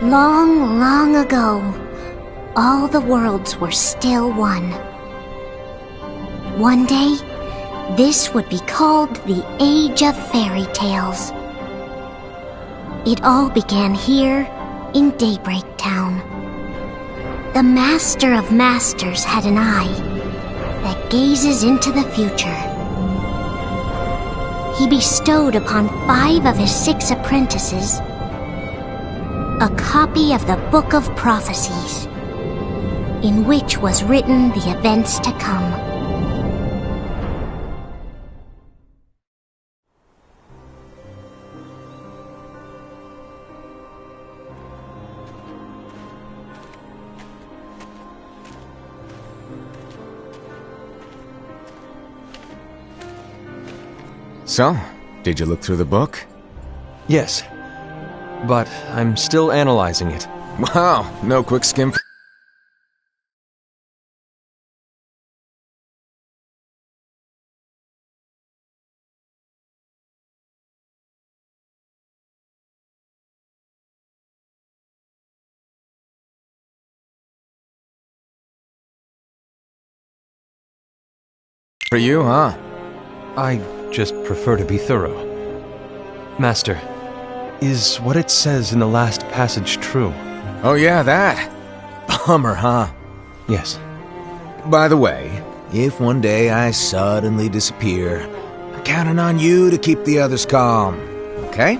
Long, long ago, all the worlds were still one. One day, this would be called the Age of Fairy Tales. It all began here in Daybreak Town. The Master of Masters had an eye that gazes into the future. He bestowed upon 5 of his 6 apprentices a copy of the Book of Prophecies, in which was written the events to come. So, did you look through the book? Yes, but I'm still analyzing it. Wow, no quick skim for you, huh? I just prefer to be thorough. Master, is what it says in the last passage true? Oh yeah, that. Bummer, huh? Yes. By the way, if one day I suddenly disappear, I'm counting on you to keep the others calm, okay?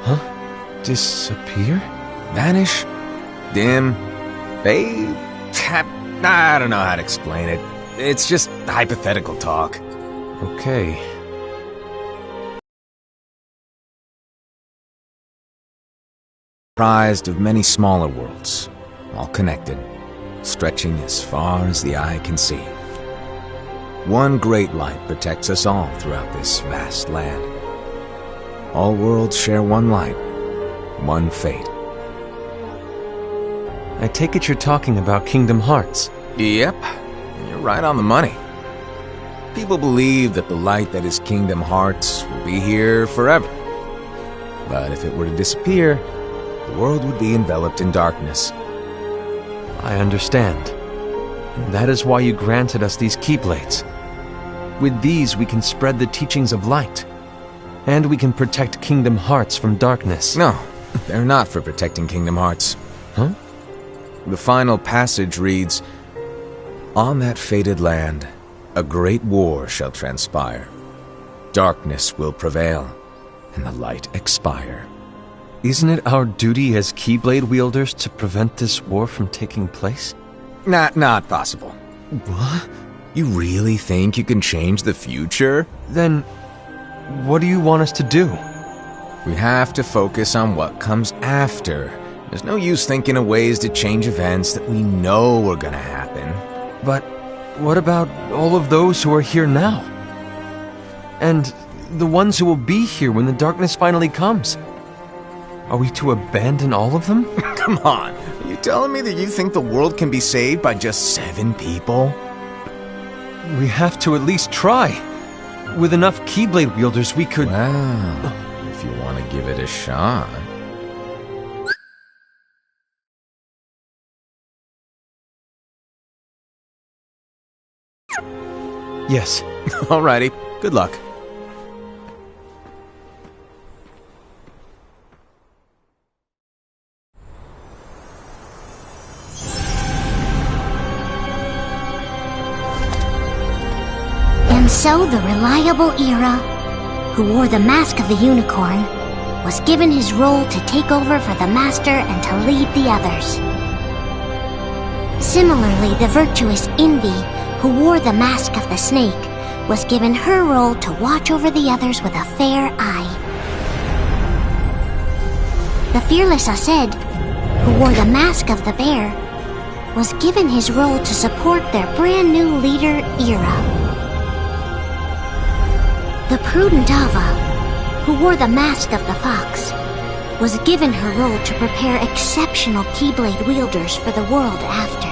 Huh? Disappear? Vanish? Dim? Fade? I don't know how to explain it. It's just hypothetical talk. Okay. Comprised of many smaller worlds, all connected, stretching as far as the eye can see. One great light protects us all throughout this vast land. All worlds share one light, one fate. I take it you're talking about Kingdom Hearts. Yep, you're right on the money. People believe that the light that is Kingdom Hearts will be here forever. But if it were to disappear, the world would be enveloped in darkness. I understand. That is why you granted us these Keyblades. With these we can spread the teachings of light. And we can protect Kingdom Hearts from darkness. No, they're not for protecting Kingdom Hearts. Huh? The final passage reads, "On that fated land, a great war shall transpire. Darkness will prevail, and the light expire." Isn't it our duty as Keyblade wielders to prevent this war from taking place? Not possible. What? You really think you can change the future? Then, what do you want us to do? We have to focus on what comes after. There's no use thinking of ways to change events that we know are gonna happen. But what about all of those who are here now? And the ones who will be here when the darkness finally comes? Are we to abandon all of them? Come on, are you telling me that you think the world can be saved by just 7 people? We have to at least try. With enough Keyblade wielders, we could... Well, if you want to give it a shot. Yes. Alrighty, good luck. And so the reliable Era, who wore the mask of the unicorn, was given his role to take over for the Master and to lead the others. Similarly, the virtuous Envy, who wore the mask of the snake, was given her role to watch over the others with a fair eye. The fearless Aced, who wore the mask of the bear, was given his role to support their brand new leader, Era. The prudent Ava, who wore the mask of the fox, was given her role to prepare exceptional Keyblade wielders for the world after.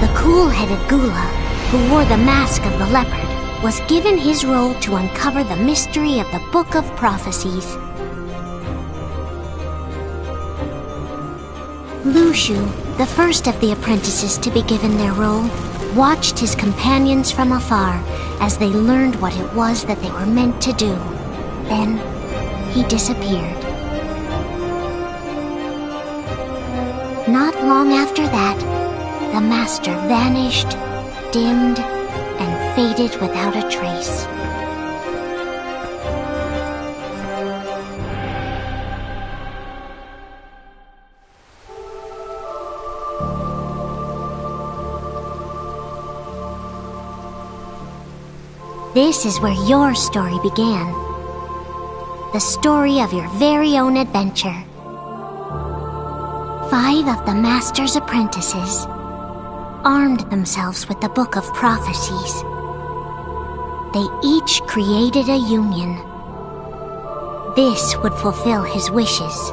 The cool-headed Gula, who wore the mask of the leopard, was given his role to uncover the mystery of the Book of Prophecies. Lushu, the first of the apprentices to be given their role, watched his companions from afar as they learned what it was that they were meant to do. Then, he disappeared. Not long after that, the master vanished, dimmed, and faded without a trace. This is where your story began. The story of your very own adventure. 5 of the Master's apprentices armed themselves with the Book of Prophecies. They each created a union. This would fulfill his wishes.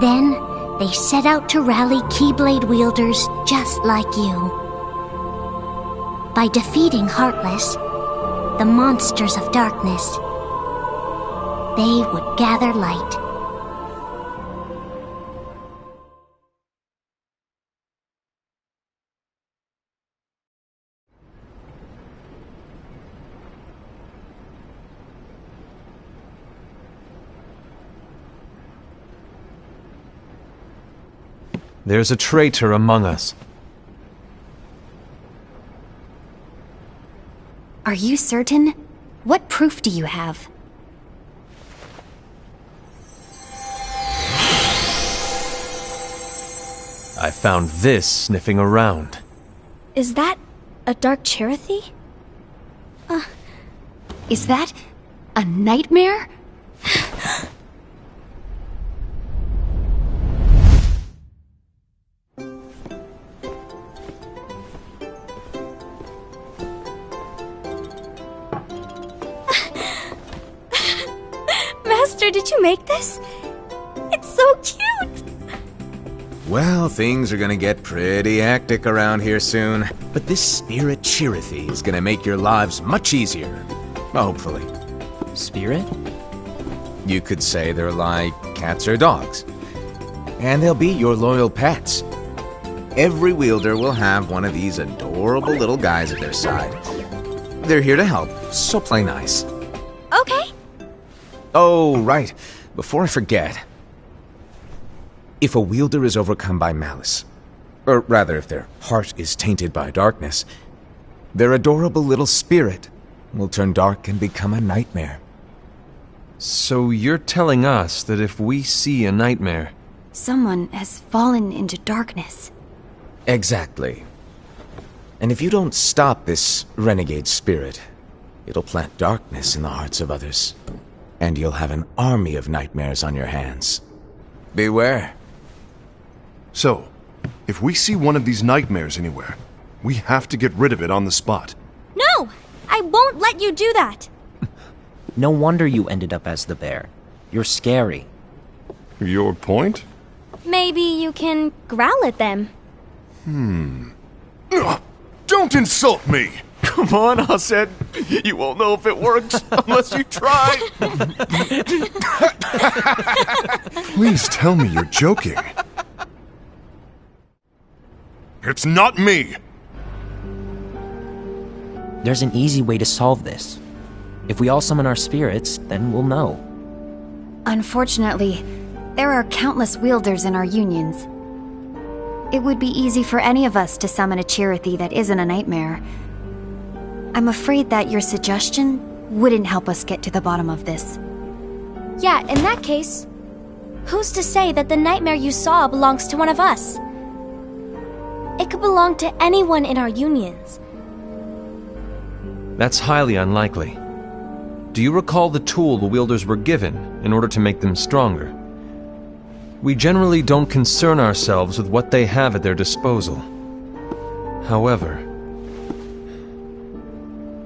Then, they set out to rally Keyblade wielders just like you. By defeating Heartless, the monsters of darkness, they would gather light. There's a traitor among us. Are you certain? What proof do you have? I found this sniffing around. Is that a dark Cherothy? Is that a nightmare? Master, did you make this? It's so cute! Well, things are gonna get pretty hectic around here soon. But this spirit Cherothy is gonna make your lives much easier. Hopefully. Spirit? You could say they're like cats or dogs. And they'll be your loyal pets. Every wielder will have one of these adorable little guys at their side. They're here to help, so play nice. Okay. Oh, right. Before I forget. If a wielder is overcome by malice, or rather if their heart is tainted by darkness, their adorable little spirit will turn dark and become a nightmare. So you're telling us that if we see a nightmare... Someone has fallen into darkness. Exactly. And if you don't stop this renegade spirit, it'll plant darkness in the hearts of others. And you'll have an army of nightmares on your hands. Beware. So, if we see one of these nightmares anywhere, we have to get rid of it on the spot. No! I won't let you do that! No wonder you ended up as the bear. You're scary. Your point? Maybe you can growl at them. Don't insult me! Come on, Hassan. You won't know if it works unless you try. Please tell me you're joking. It's not me! There's an easy way to solve this. If we all summon our spirits, then we'll know. Unfortunately, there are countless wielders in our unions. It would be easy for any of us to summon a Cherothy that isn't a nightmare. I'm afraid that your suggestion wouldn't help us get to the bottom of this. Yeah, in that case, who's to say that the nightmare you saw belongs to one of us? It could belong to anyone in our unions. That's highly unlikely. Do you recall the tool the wielders were given in order to make them stronger? We generally don't concern ourselves with what they have at their disposal. However,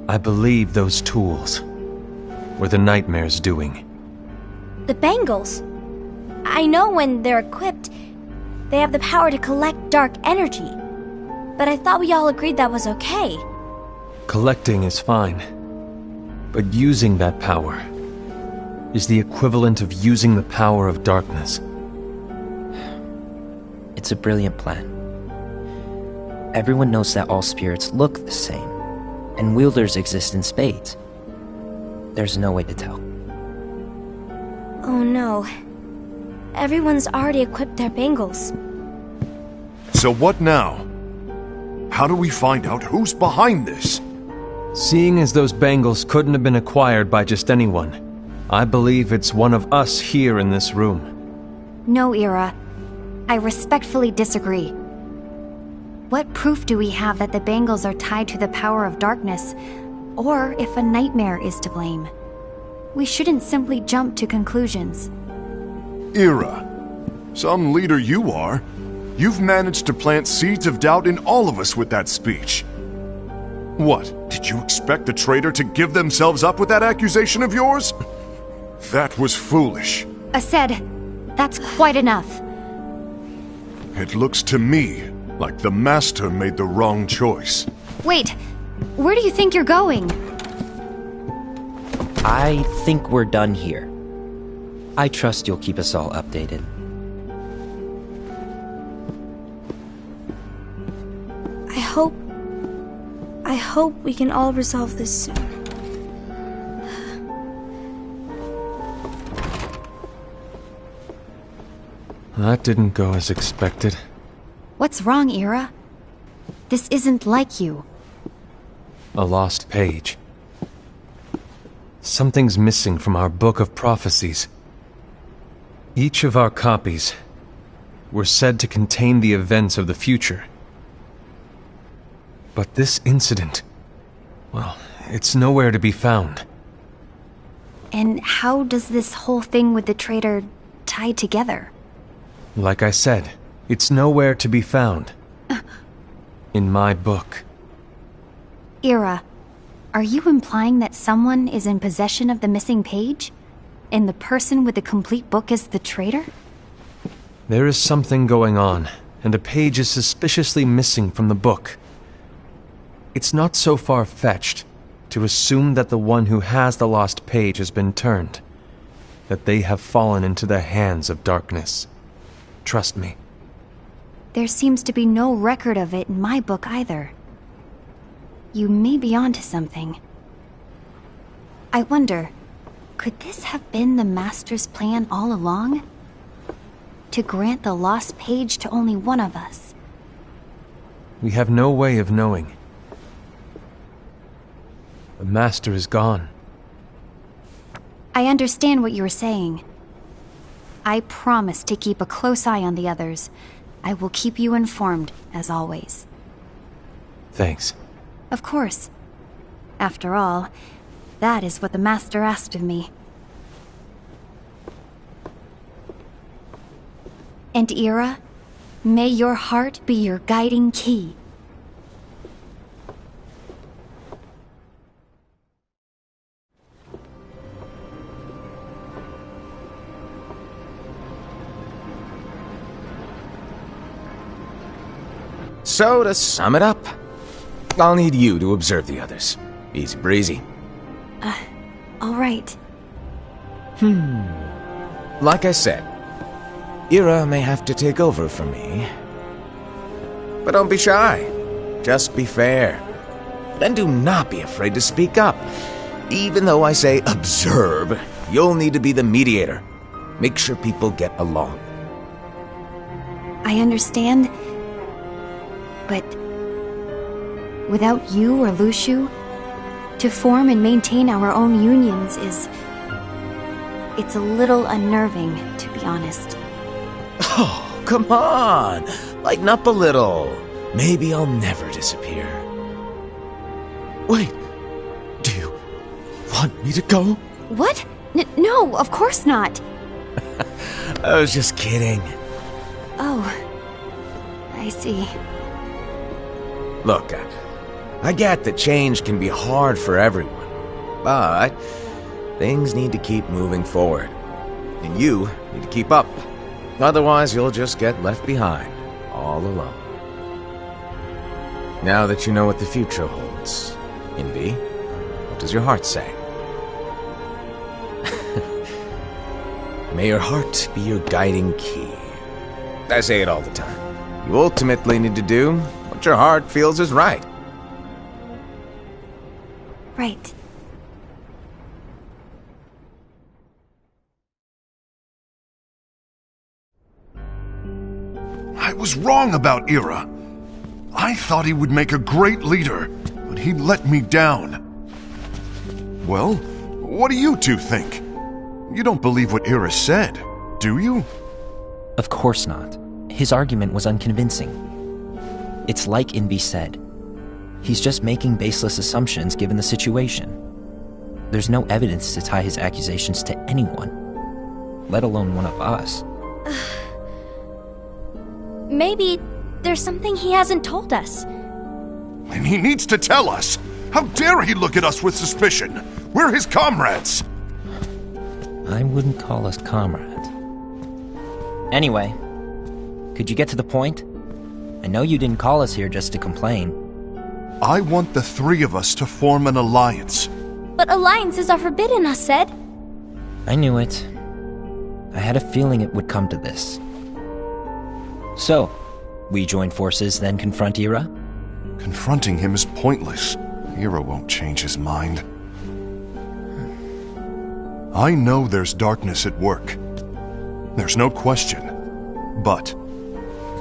I believe those tools were the nightmare's doing. The bangles. I know when they're equipped, they have the power to collect dark energy. But I thought we all agreed that was okay. Collecting is fine. But using that power is the equivalent of using the power of darkness. it's a brilliant plan. Everyone knows that all spirits look the same, and wielders exist in spades. There's no way to tell. Oh no. Everyone's already equipped their bangles. So what now? How do we find out who's behind this? Seeing as those bangles couldn't have been acquired by just anyone, I believe it's one of us here in this room. No, Ira. I respectfully disagree. What proof do we have that the bangles are tied to the power of darkness, or if a nightmare is to blame? We shouldn't simply jump to conclusions. Ira, some leader you are. You've managed to plant seeds of doubt in all of us with that speech. What, did you expect the traitor to give themselves up with that accusation of yours? That was foolish. Aced, that's quite enough. It looks to me like the Master made the wrong choice. Wait, where do you think you're going? I think we're done here. I trust you'll keep us all updated. I hope we can all resolve this soon. That didn't go as expected. What's wrong, Ira? This isn't like you. A lost page. Something's missing from our book of prophecies. Each of our copies were said to contain the events of the future. But this incident, well, it's nowhere to be found. And how does this whole thing with the traitor tie together? Like I said, it's nowhere to be found. In my book. Ira, are you implying that someone is in possession of the missing page? And the person with the complete book is the traitor? There is something going on, and a page is suspiciously missing from the book. It's not so far-fetched to assume that the one who has the lost page has been turned, that they have fallen into the hands of darkness. Trust me. There seems to be no record of it in my book either. You may be onto something. I wonder, could this have been the Master's plan all along? To grant the lost page to only one of us? We have no way of knowing. The Master is gone. I understand what you're saying. I promise to keep a close eye on the others. I will keep you informed, as always. Thanks. Of course. After all, that is what the Master asked of me. And Ira, may your heart be your guiding key. So, to sum it up, I'll need you to observe the others. Easy breezy. All right. Like I said, Ira may have to take over for me. But don't be shy. Just be fair. And do not be afraid to speak up. Even though I say observe, you'll need to be the mediator. Make sure people get along. I understand. But without you or Luciu, to form and maintain our own unions it's a little unnerving, to be honest. Oh, come on! Lighten up a little. Maybe I'll never disappear. Wait, do you want me to go? What? No, of course not. I was just kidding. Oh, I see. Look, I get that change can be hard for everyone, but things need to keep moving forward. And you need to keep up. Otherwise, you'll just get left behind, all alone. Now that you know what the future holds, Invi, what does your heart say? May your heart be your guiding key. I say it all the time. You ultimately need to do what your heart feels is right. Right. I was wrong about Ira. I thought he would make a great leader, but he let me down. Well, what do you two think? You don't believe what Ira said, do you? Of course not. His argument was unconvincing. It's like Invi said. He's just making baseless assumptions given the situation. There's no evidence to tie his accusations to anyone, let alone one of us. Maybe there's something he hasn't told us. And he needs to tell us. How dare he look at us with suspicion? We're his comrades. I wouldn't call us comrades. Anyway, could you get to the point? I know you didn't call us here just to complain. I want the three of us to form an alliance. But alliances are forbidden, us said. I knew it. I had a feeling it would come to this. So, we join forces, then confront Ira? Confronting him is pointless. Ira won't change his mind. I know there's darkness at work. There's no question. But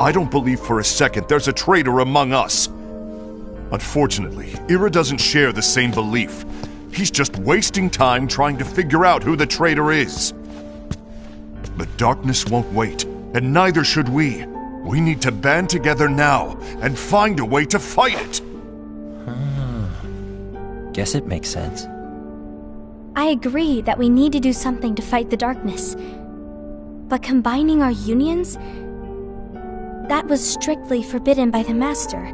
I don't believe for a second there's a traitor among us. Unfortunately, Ira doesn't share the same belief. He's just wasting time trying to figure out who the traitor is. The darkness won't wait, and neither should we. We need to band together now and find a way to fight it. Guess it makes sense. I agree that we need to do something to fight the darkness. But combining our unions? That was strictly forbidden by the Master.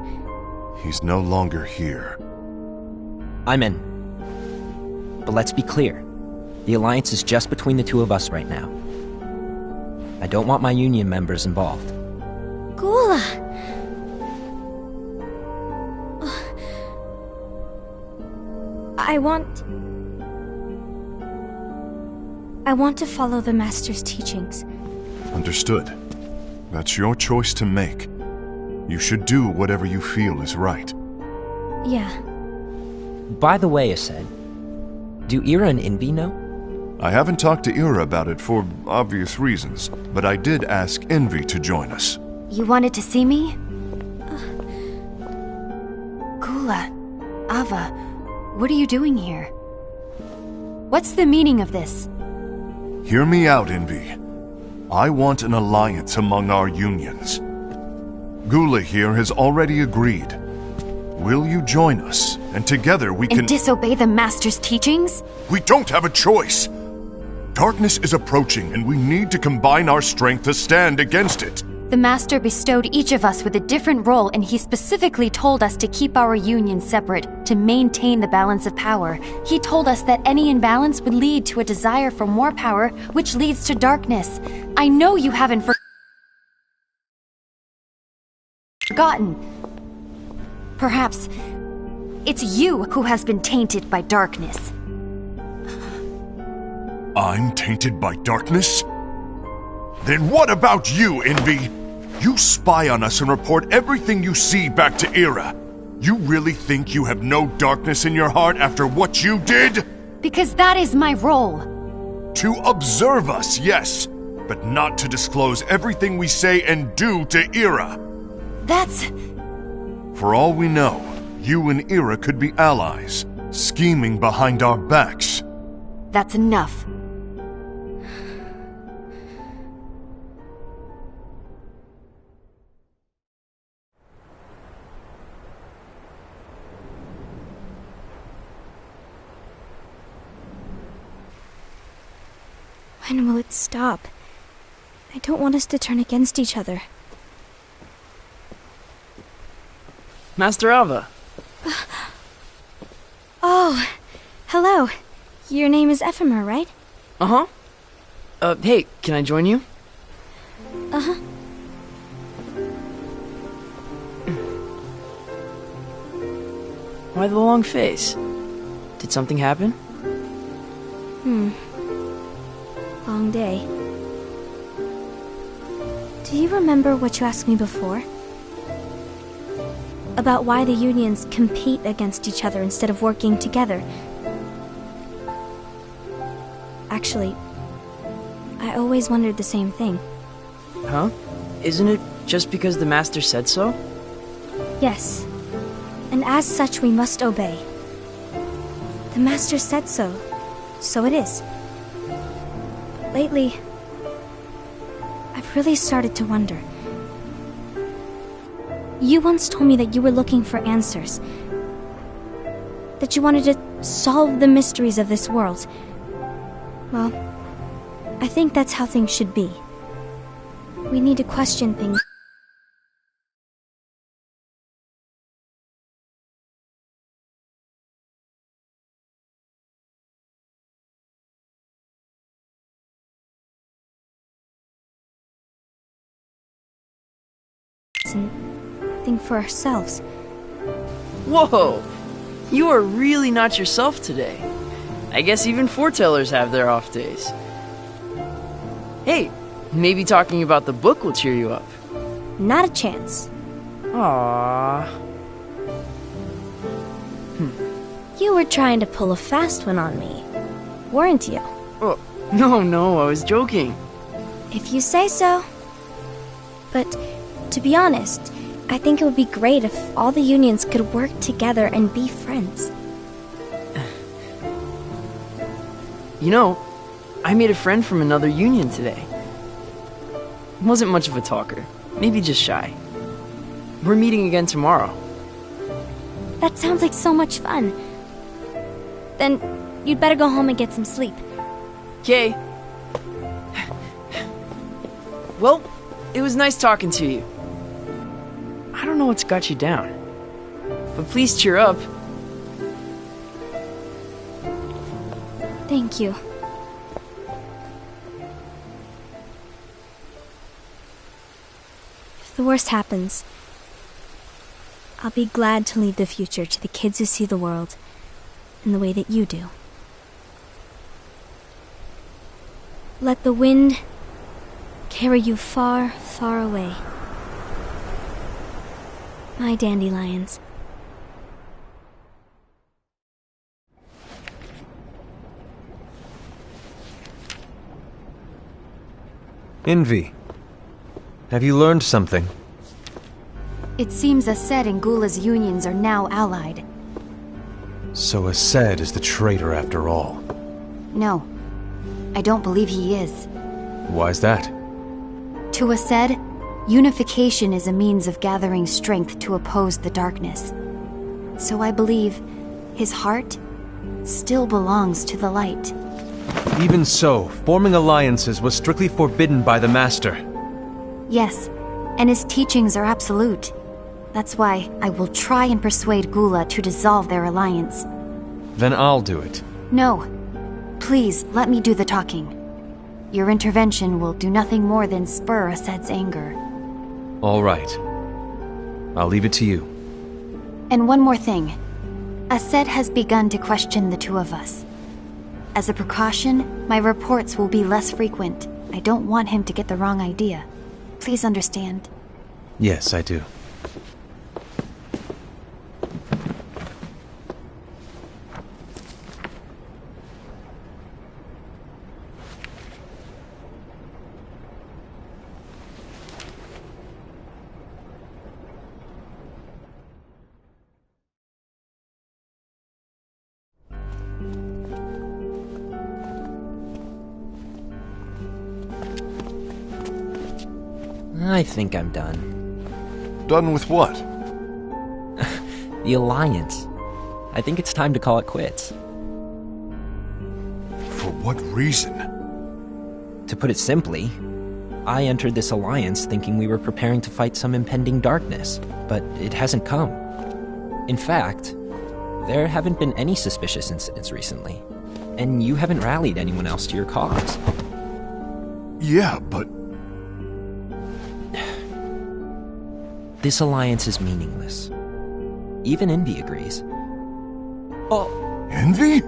He's no longer here. I'm in. But let's be clear. The alliance is just between the two of us right now. I don't want my union members involved. Gula! I want to follow the Master's teachings. Understood. That's your choice to make. You should do whatever you feel is right. Yeah. By the way, Ased, do Ira and Invi know? I haven't talked to Ira about it for obvious reasons, but I did ask Envy to join us. You wanted to see me? Gula, Ava, what are you doing here? What's the meaning of this? Hear me out, Envy. I want an alliance among our unions. Gula here has already agreed. Will you join us? And together we can... And disobey the Master's teachings? We don't have a choice! Darkness is approaching, and we need to combine our strength to stand against it. The Master bestowed each of us with a different role, and he specifically told us to keep our union separate, to maintain the balance of power. He told us that any imbalance would lead to a desire for more power, which leads to darkness. I know you haven't forgotten. Perhaps it's you who has been tainted by darkness. I'm tainted by darkness? Then what about you, Envy? You spy on us and report everything you see back to Ira. You really think you have no darkness in your heart after what you did? Because that is my role. To observe us, yes, but not to disclose everything we say and do to Ira. That's... For all we know, you and Ira could be allies, scheming behind our backs. That's enough. When will it stop? I don't want us to turn against each other. Master Ava. Oh, hello. Your name is Ephemer, right? Uh-huh. Hey, can I join you? Uh-huh. Why the long face? Did something happen? Long day. Do you remember what you asked me before? about why the unions compete against each other instead of working together. Actually, I always wondered the same thing. Huh? Isn't it just because the Master said so? Yes, and as such we must obey. The Master said so, so it is. But lately, I've really started to wonder. You once told me that you were looking for answers. That you wanted to solve the mysteries of this world. Well, I think that's how things should be. We need to question things. And think for ourselves. Whoa! You are really not yourself today. I guess even foretellers have their off days. Hey, maybe talking about the book will cheer you up. Not a chance. Aww. You were trying to pull a fast one on me, weren't you? Oh, no, I was joking. If you say so. But, to be honest, I think it would be great if all the unions could work together and be friends. You know, I made a friend from another union today. Wasn't much of a talker, maybe just shy. We're meeting again tomorrow. That sounds like so much fun. Then, you'd better go home and get some sleep. Okay. Well, it was nice talking to you. I don't know what's got you down, but please cheer up. Thank you. If the worst happens, I'll be glad to leave the future to the kids who see the world in the way that you do. Let the wind carry you far, far away. My dandelions. Envy, have you learned something? It seems Ased and Gula's unions are now allied. So Ased is the traitor after all. No, I don't believe he is. Why's that? To Ased, unification is a means of gathering strength to oppose the darkness. So I believe his heart still belongs to the light. Even so, forming alliances was strictly forbidden by the Master. Yes, and his teachings are absolute. That's why I will try and persuade Gula to dissolve their alliance. Then I'll do it. No. Please, let me do the talking. Your intervention will do nothing more than spur Ased's anger. All right. I'll leave it to you. And one more thing. Ased has begun to question the two of us. As a precaution, my reports will be less frequent. I don't want him to get the wrong idea. Please understand. Yes, I do. I think I'm done. Done with what? The Alliance. I think it's time to call it quits. For what reason? To put it simply, I entered this alliance thinking we were preparing to fight some impending darkness, but it hasn't come. In fact, there haven't been any suspicious incidents recently, and you haven't rallied anyone else to your cause. Yeah, but... This alliance is meaningless. Even Envy agrees. Oh. Envy?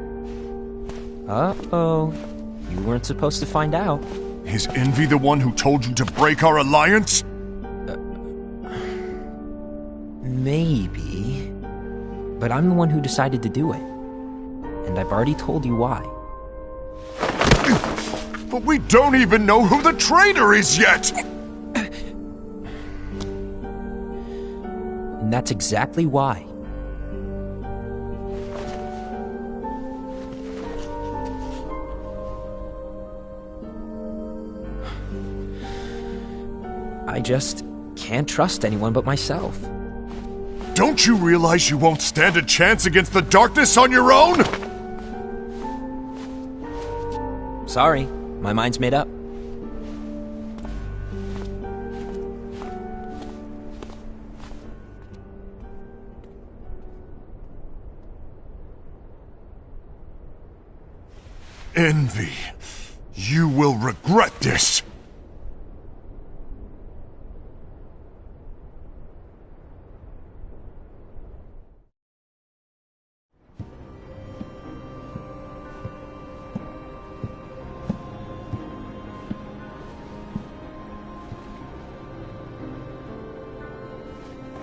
Uh-oh. You weren't supposed to find out. Is Envy the one who told you to break our alliance? Maybe. But I'm the one who decided to do it. And I've already told you why. But we don't even know who the traitor is yet! And that's exactly why. I just can't trust anyone but myself. Don't you realize you won't stand a chance against the darkness on your own? Sorry, my mind's made up. Envy. You will regret this.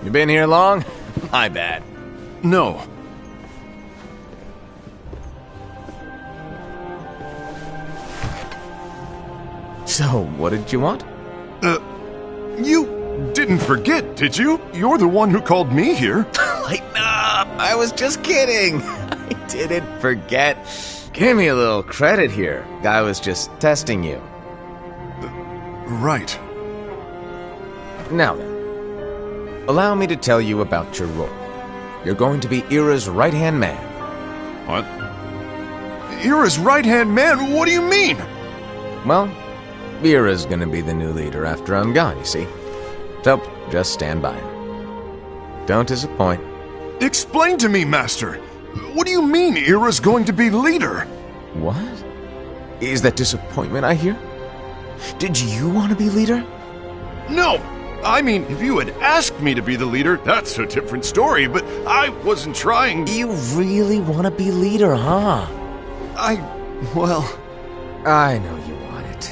You been here long? My bad. No. So, what did you want? You didn't forget, did you? You're the one who called me here. Lighten up! I was just kidding! I didn't forget. Give me a little credit here. I was just testing you. Right. Now then, allow me to tell you about your role. You're going to be Ira's right-hand man. What? Ira's right-hand man? What do you mean? Well, Ira's gonna be the new leader after I'm gone, you see. So, just stand by. Don't disappoint. Explain to me, Master. What do you mean Ira's going to be leader? What? Is that disappointment I hear? Did you want to be leader? No! I mean, if you had asked me to be the leader, that's a different story, but I wasn't trying. You really want to be leader, huh? Well... I know you want it,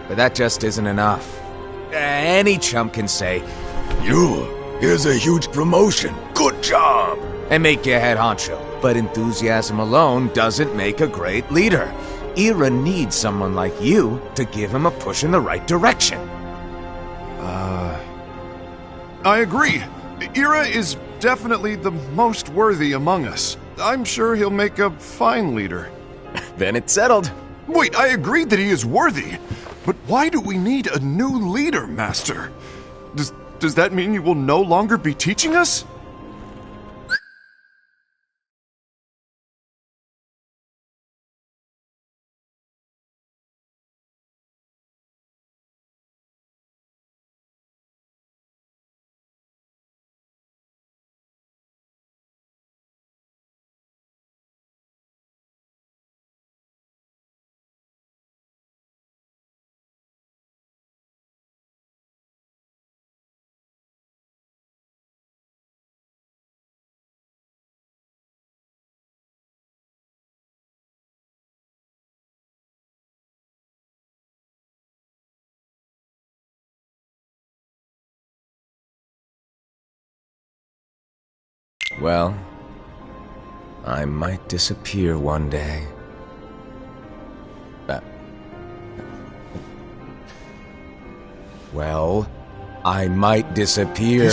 but that just isn't enough. Any chump can say, here's a huge promotion, good job, and make you head honcho. But enthusiasm alone doesn't make a great leader. Ira needs someone like you to give him a push in the right direction. I agree. Ira is definitely the most worthy among us. I'm sure he'll make a fine leader. Then it's settled. Wait, I agreed that he is worthy. But why do we need a new leader, Master? Does that mean you will no longer be teaching us? Well, I might disappear one day. Well, I might disappear.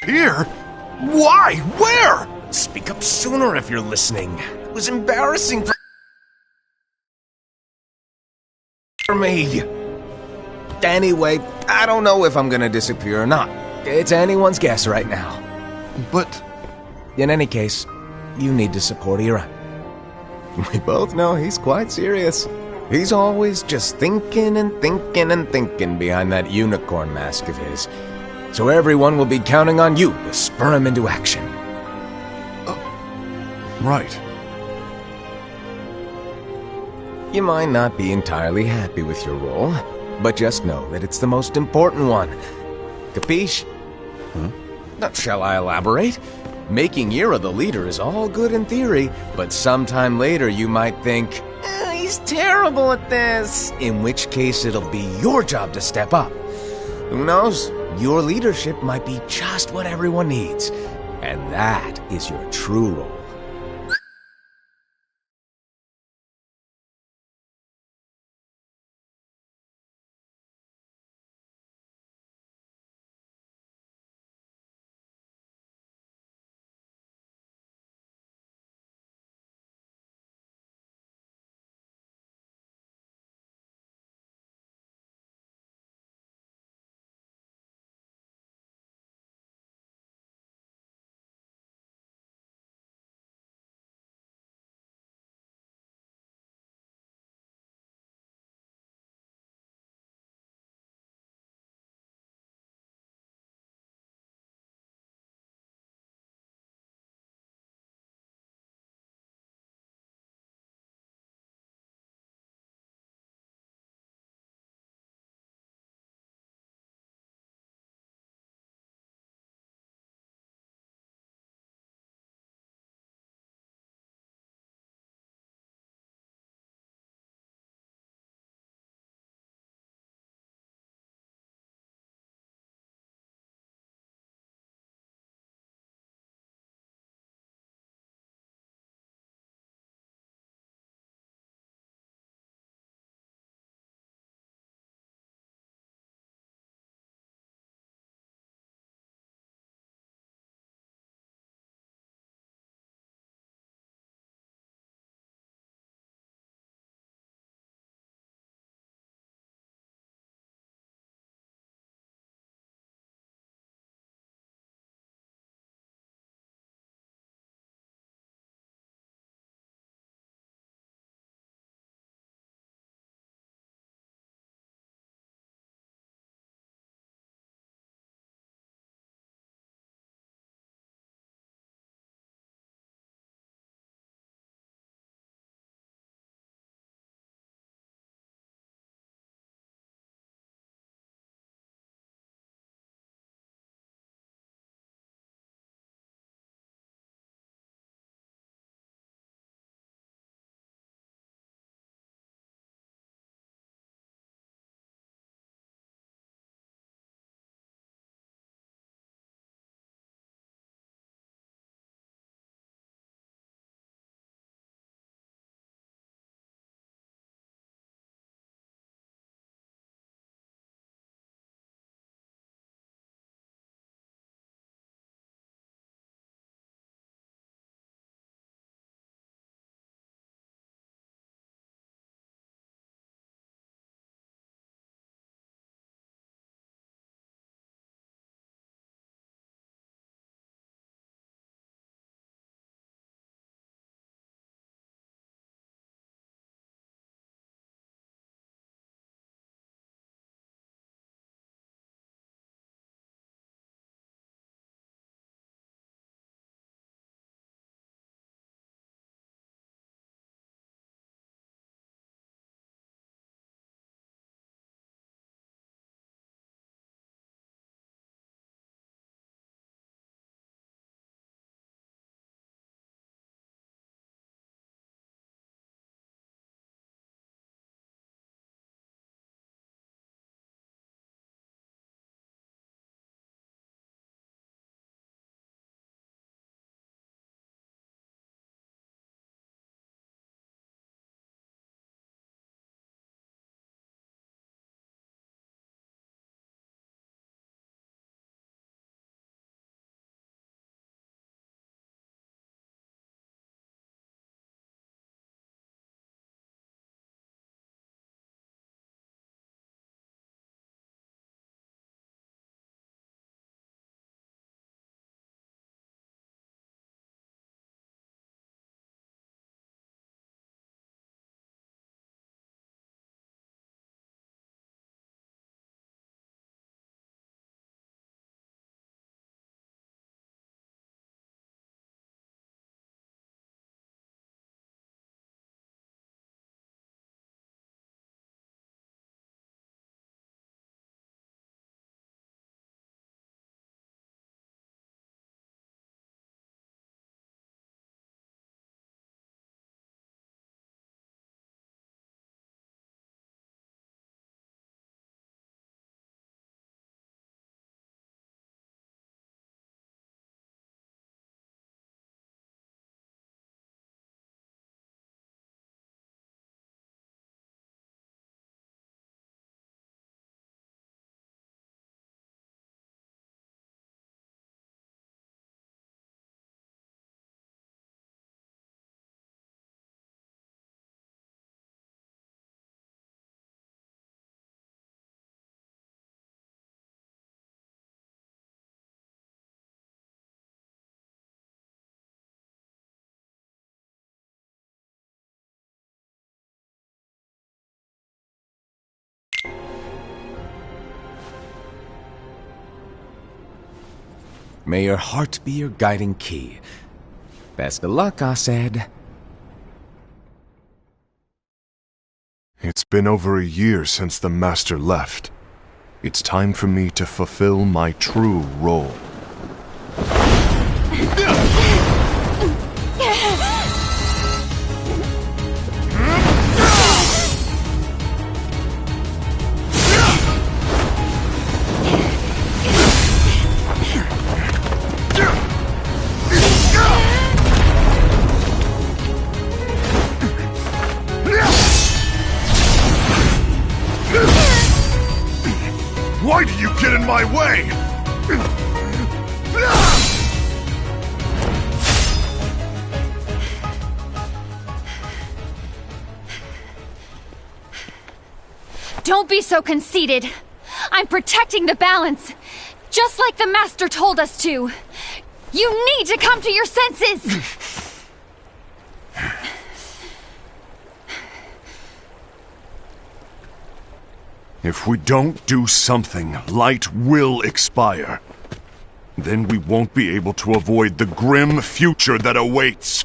Here? Why? Where? Speak up sooner if you're listening. It was embarrassing for me. Anyway, I don't know if I'm gonna disappear or not. It's anyone's guess right now. But... in any case, you need to support Ira. We both know he's quite serious. He's always just thinking and thinking and thinking behind that unicorn mask of his. So everyone will be counting on you to spur him into action. Right. You might not be entirely happy with your role, but just know that it's the most important one. Capiche? Now, shall I elaborate? Making Ira the leader is all good in theory, but sometime later you might think, he's terrible at this. In which case it'll be your job to step up. Who knows? Your leadership might be just what everyone needs. And that is your true role. May your heart be your guiding key. Best of luck, Asaid. It's been over a year since the Master left. It's time for me to fulfill my true role. Why do you get in my way? Don't be so conceited. I'm protecting the balance, just like the Master told us to. You need to come to your senses! If we don't do something, light will expire. Then we won't be able to avoid the grim future that awaits.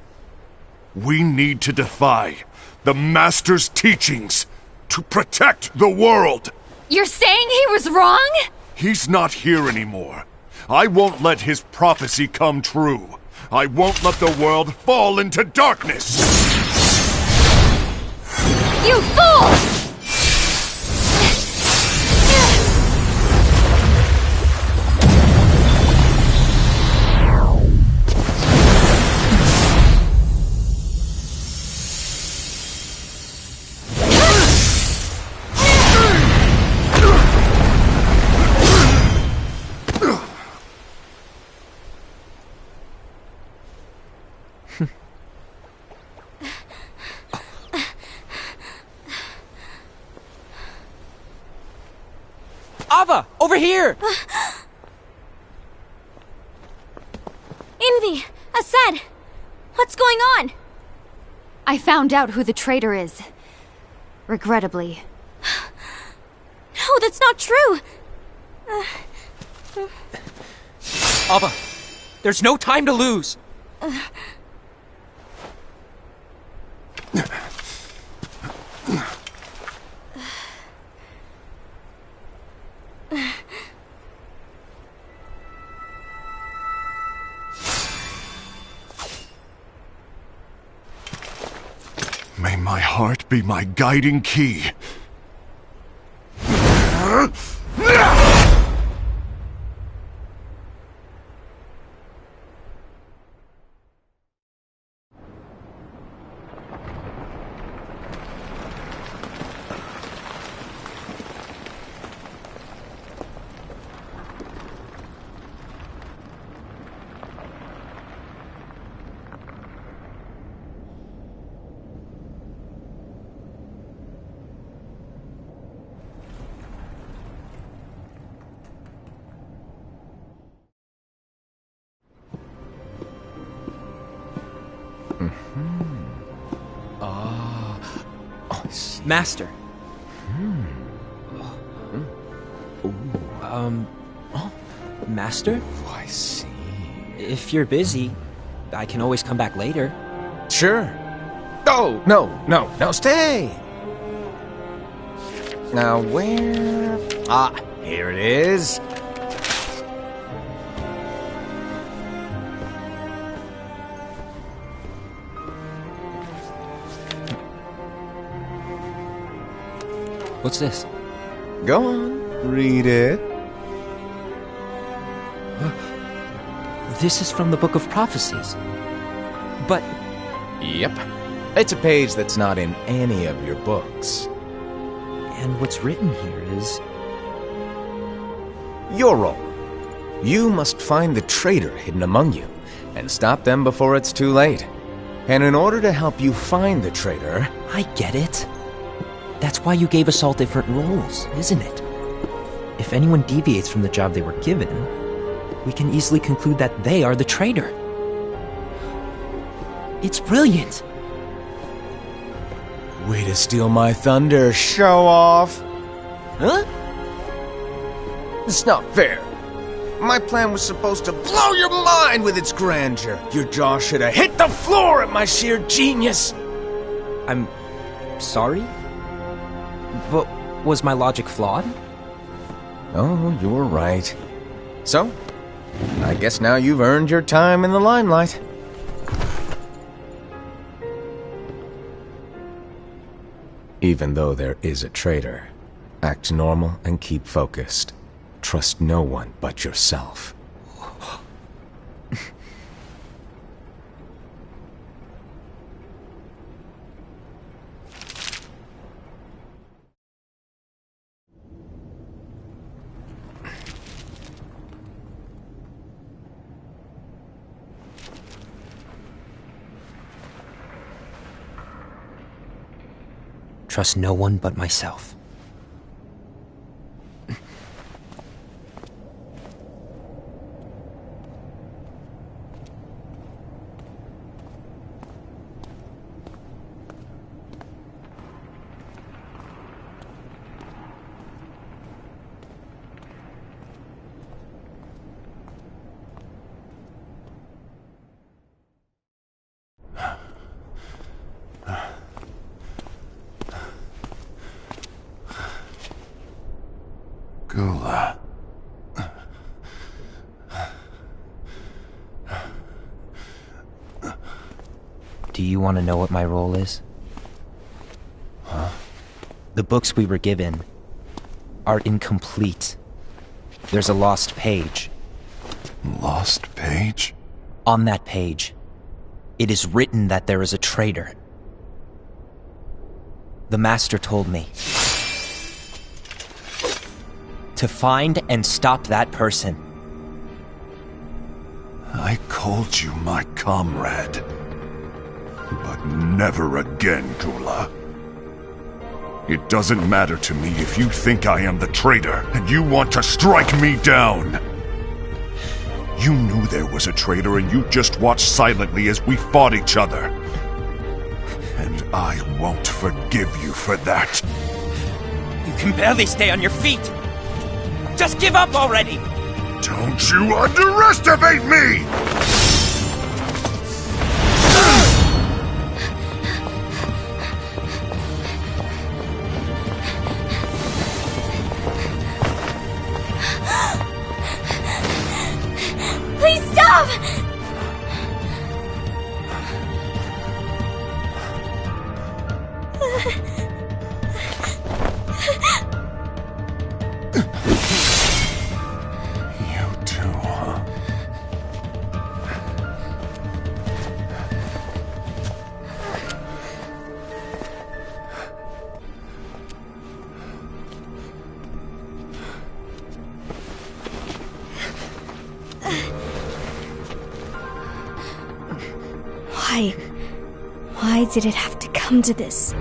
We need to defy the Master's teachings to protect the world. You're saying he was wrong? He's not here anymore. I won't let his prophecy come true. I won't let the world fall into darkness. You fool! Ava, over here! Envy! Asaid! What's going on? I found out who the traitor is. Regrettably. No, that's not true! Ava, there's no time to lose! May my heart be my guiding key. Master. Master? Oh, I see. If you're busy, I can always come back later. Sure. Oh, no, stay! Now, where... Ah, here it is. What's this? Go on, read it. This is from the Book of Prophecies. But Yep. It's a page that's not in any of your books. and what's written here is... Your role. You must find the traitor hidden among you, and stop them before it's too late. And in order to help you find the traitor... I get it. That's why you gave us all different roles, isn't it? If anyone deviates from the job they were given, we can easily conclude that they are the traitor. It's brilliant. Way to steal my thunder, show off! Huh? It's not fair. My plan was supposed to blow your mind with its grandeur. Your jaw should have hit the floor at my sheer genius. I'm sorry? But was my logic flawed? Oh, you're right. So, I guess now you've earned your time in the limelight. Even though there is a traitor, act normal and keep focused. Trust no one but yourself. Trust no one but myself. Gula. Do you want to know what my role is? Huh? The books we were given are incomplete. There's a lost page. Lost page? On that page, it is written that there is a traitor. The Master told me to find and stop that person. I called you my comrade. But never again, Gula. It doesn't matter to me if you think I am the traitor and you want to strike me down. You knew there was a traitor and you just watched silently as we fought each other. And I won't forgive you for that. You can barely stay on your feet. Just give up already! Don't you underestimate me! Please stop! You too, huh? Why did it have to come to this?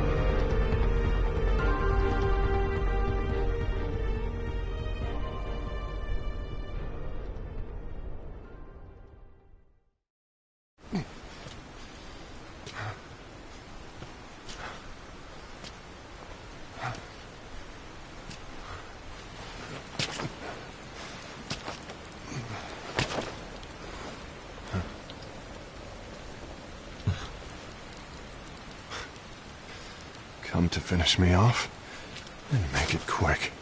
Come to finish me off? And make it quick.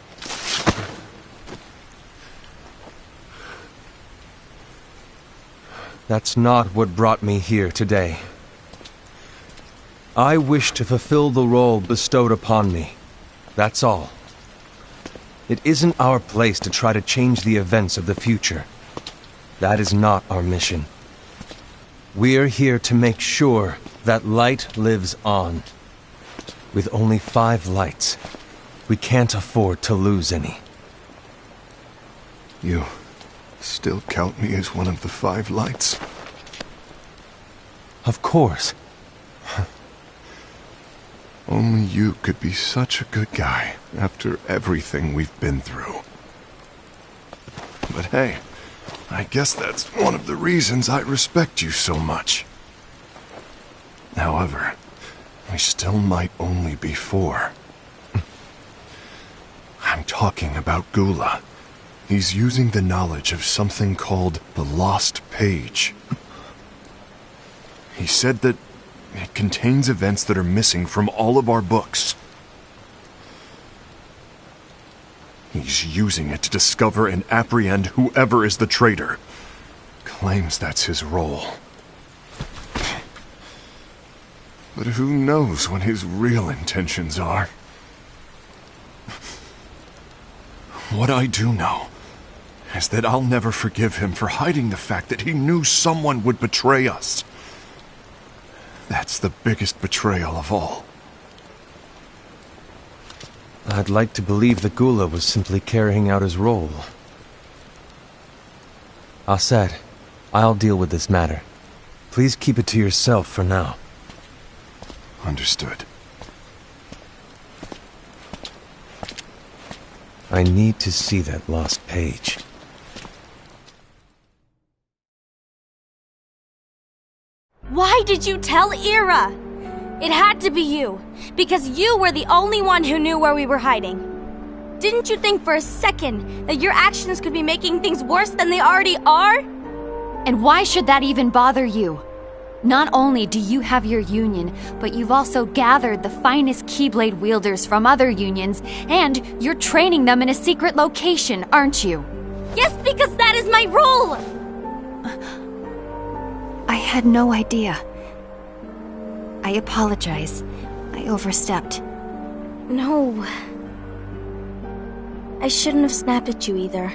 That's not what brought me here today. I wish to fulfill the role bestowed upon me. That's all. It isn't our place to try to change the events of the future. That is not our mission. We're here to make sure that light lives on. With only 5 lights, we can't afford to lose any. You still count me as one of the 5 lights? Of course. Only you could be such a good guy after everything we've been through. But hey, I guess that's one of the reasons I respect you so much. However, we still might only be 4. I'm talking about Gula. He's using the knowledge of something called the Lost Page. He said that it contains events that are missing from all of our books. He's using it to discover and apprehend whoever is the traitor. Claims that's his role. But who knows what his real intentions are? What I do know is that I'll never forgive him for hiding the fact that he knew someone would betray us. That's the biggest betrayal of all. I'd like to believe that Gula was simply carrying out his role. Aset, I'll deal with this matter. Please keep it to yourself for now. Understood. I need to see that lost page. Why did you tell Ira? It had to be you, because you were the only one who knew where we were hiding. Didn't you think for a second that your actions could be making things worse than they already are? And why should that even bother you? Not only do you have your union, but you've also gathered the finest Keyblade wielders from other unions, and you're training them in a secret location, aren't you? Yes, because that is my role! I had no idea. I apologize. I overstepped. No. I shouldn't have snapped at you either.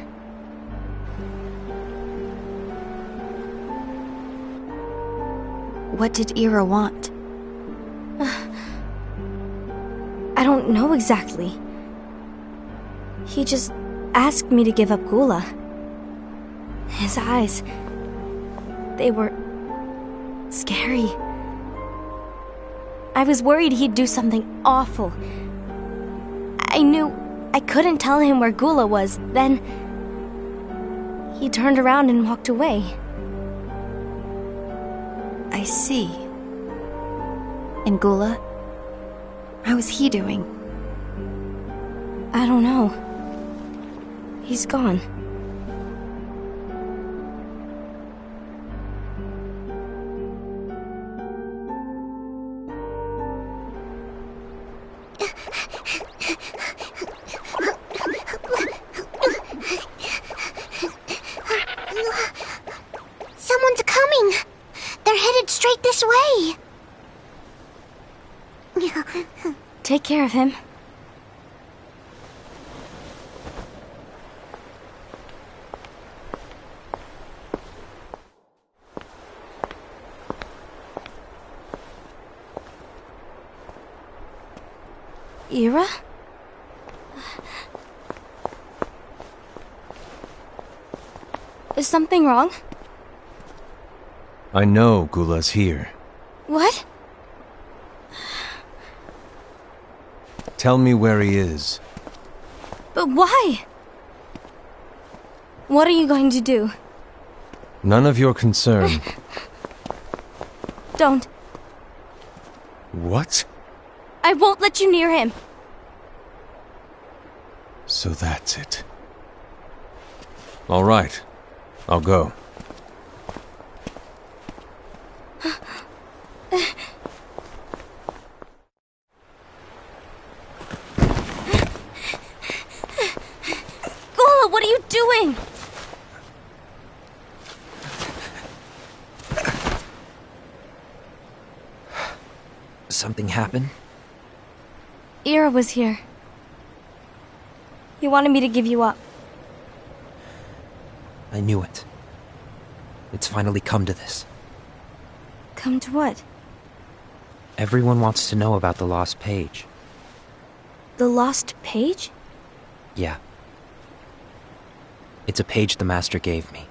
What did Ira want? I don't know exactly. He just asked me to give up Gula. His eyes... they were... scary. I was worried he'd do something awful. I knew I couldn't tell him where Gula was. Then he turned around and walked away. I see. And Gula? How is he doing? I don't know. He's gone. Someone's coming! They're headed straight this way! Take care of him. Ira? Is something wrong? I know Gula's here. What? Tell me where he is. But why? What are you going to do? None of your concern. Don't. What? I won't let you near him. So that's it. All right. I'll go. Gula, what are you doing? Something happened? Ira was here. He wanted me to give you up. I knew it. It's finally come to this. Come to what? Everyone wants to know about the lost page. The lost page? Yeah. It's a page the Master gave me.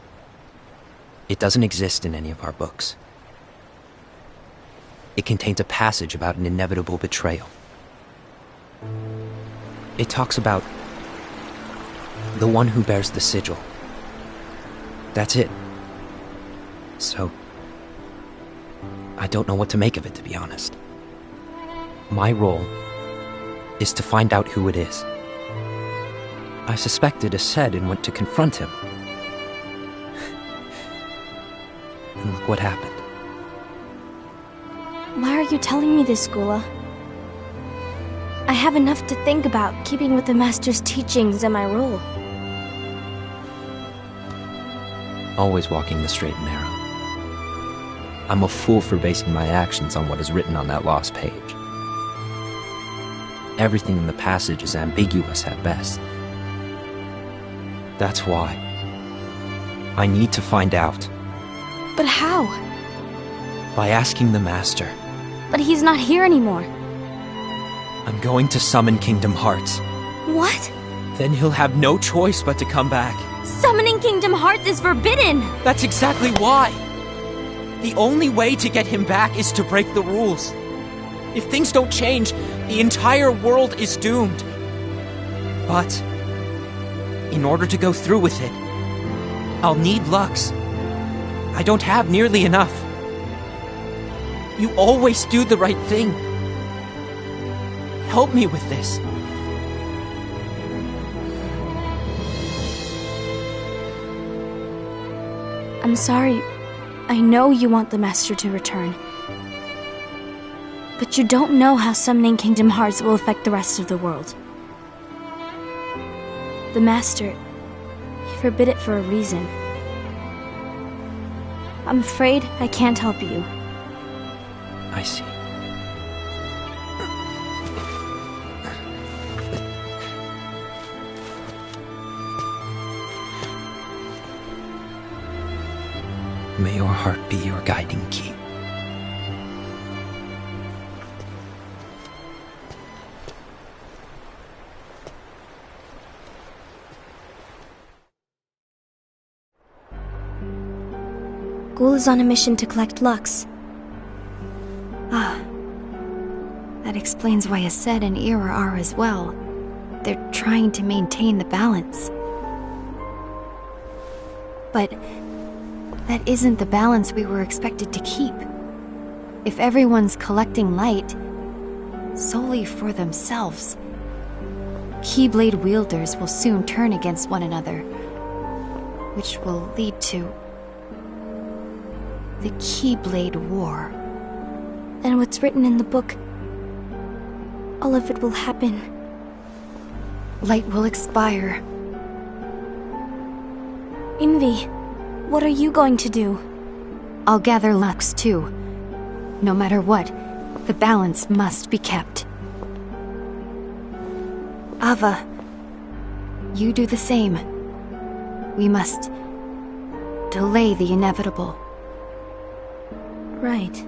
It doesn't exist in any of our books. It contains a passage about an inevitable betrayal. It talks about the one who bears the sigil. That's it. So, I don't know what to make of it, to be honest. My role is to find out who it is. I suspected a said and went to confront him. And look what happened. Why are you telling me this, Gula? I have enough to think about, keeping with the Master's teachings and my role. Always walking the straight and narrow. I'm a fool for basing my actions on what is written on that lost page. Everything in the passage is ambiguous at best. That's why I need to find out. But how? By asking the Master. But he's not here anymore. I'm going to summon Kingdom Hearts. What? Then he'll have no choice but to come back. Summoning Kingdom Hearts is forbidden! That's exactly why! The only way to get him back is to break the rules. If things don't change, the entire world is doomed. But in order to go through with it, I'll need Lux. I don't have nearly enough. You always do the right thing. Help me with this. I'm sorry. I know you want the Master to return. But you don't know how summoning Kingdom Hearts will affect the rest of the world. The Master, he forbid it for a reason. I'm afraid I can't help you. I see. May your heart be your guiding key. Ghoul is on a mission to collect Lux. Ah. That explains why Aced and Ira are as well. They're trying to maintain the balance. But that isn't the balance we were expected to keep. If everyone's collecting light solely for themselves, Keyblade wielders will soon turn against one another, which will lead to the Keyblade War. Then what's written in the book, all of it will happen. Light will expire. Envy, what are you going to do? I'll gather Lux too. No matter what, the balance must be kept. Ava, you do the same. We must delay the inevitable. Right.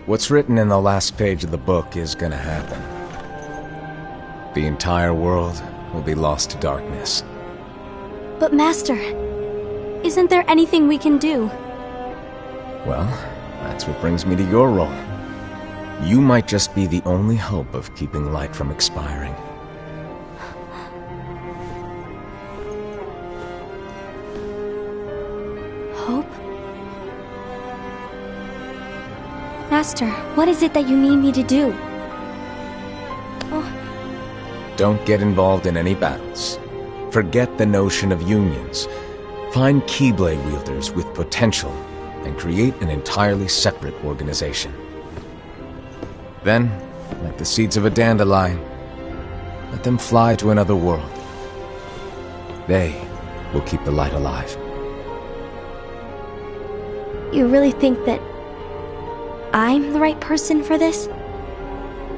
What's written in the last page of the book is gonna happen. The entire world will be lost to darkness. But Master, isn't there anything we can do? Well, that's what brings me to your role. You might just be the only hope of keeping light from expiring. Hope? Master, what is it that you need me to do? Don't get involved in any battles. Forget the notion of unions. Find Keyblade wielders with potential and create an entirely separate organization. Then, like the seeds of a dandelion, let them fly to another world. They will keep the light alive. You really think that I'm the right person for this?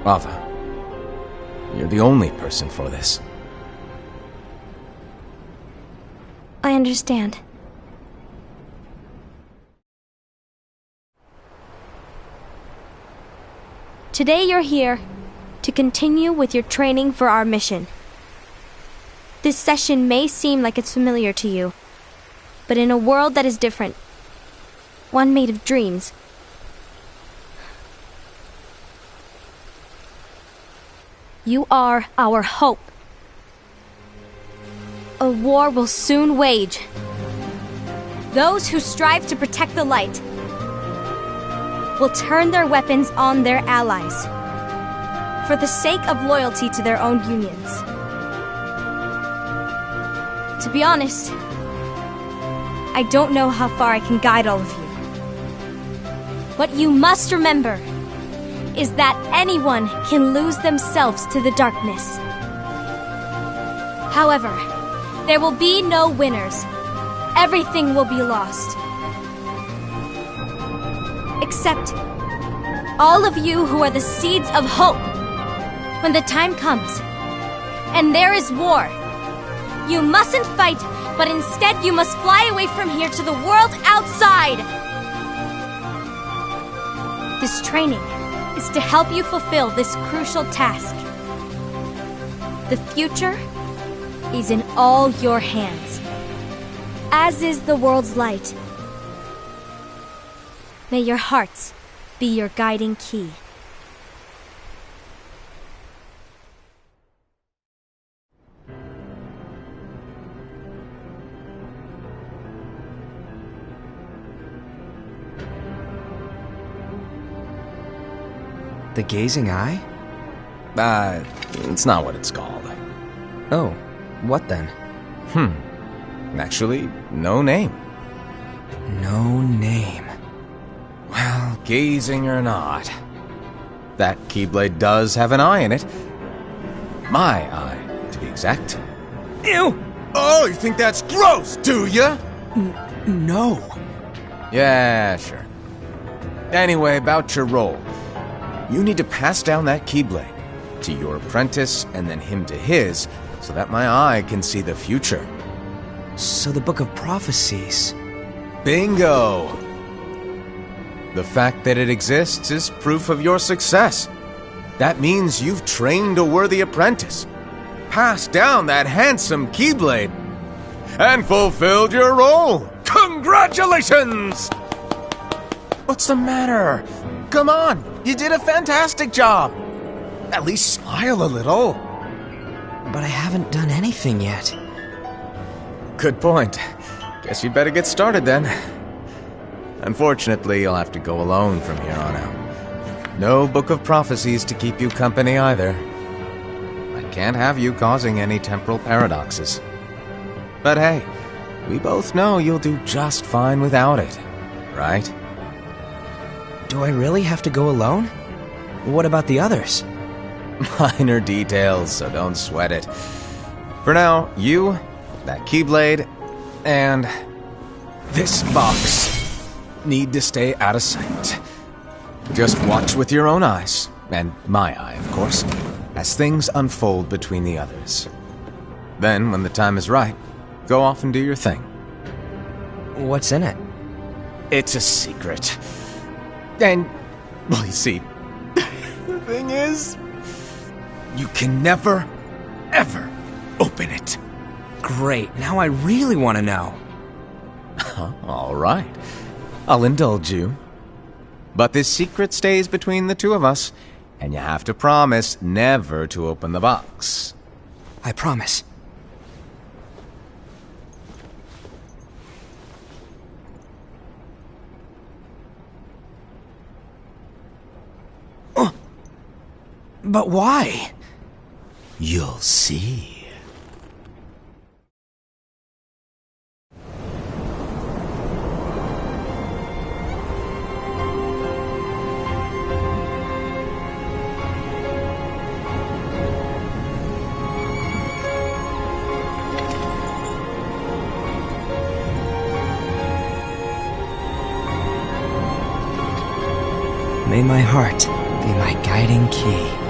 Ava, you're the only person for this. I understand. Today you're here to continue with your training for our mission. This session may seem like it's familiar to you, but in a world that is different, one made of dreams, you are our hope. A war will soon wage. Those who strive to protect the light will turn their weapons on their allies for the sake of loyalty to their own unions. To be honest, I don't know how far I can guide all of you. What you must remember is that anyone can lose themselves to the darkness. However, there will be no winners. Everything will be lost. Except all of you who are the seeds of hope. When the time comes, and there is war, you mustn't fight, but instead you must fly away from here to the world outside. This training is to help you fulfill this crucial task. The future is in all your hands, as is the world's light. May your hearts be your guiding key. The gazing eye? It's not what it's called. Oh, what then? Actually, no name. No name. Well, gazing or not, that Keyblade does have an eye in it. My eye, to be exact. Ew! Oh, you think that's gross, do ya? No. Yeah, sure. Anyway, about your role. You need to pass down that Keyblade to your apprentice and then him to his, so that my eye can see the future. So the Book of Prophecies... Bingo! The fact that it exists is proof of your success. That means you've trained a worthy apprentice, passed down that handsome Keyblade, and fulfilled your role. Congratulations! What's the matter? Come on, you did a fantastic job. At least smile a little. But I haven't done anything yet. Good point. Guess you'd better get started then. Unfortunately, you'll have to go alone from here on out. No Book of Prophecies to keep you company either. I can't have you causing any temporal paradoxes. But hey, we both know you'll do just fine without it, right? Do I really have to go alone? What about the others? Minor details, so don't sweat it. For now, you, that Keyblade, and this box need to stay out of sight. Just watch with your own eyes, and my eye, of course, as things unfold between the others. Then, when the time is right, go off and do your thing. What's in it? It's a secret. And, well, you see, the thing is, you can never, ever open it. Great, now I really want to know. All right, I'll indulge you. But this secret stays between the two of us, and you have to promise never to open the box. I promise. But why? You'll see. May my heart be my guiding key.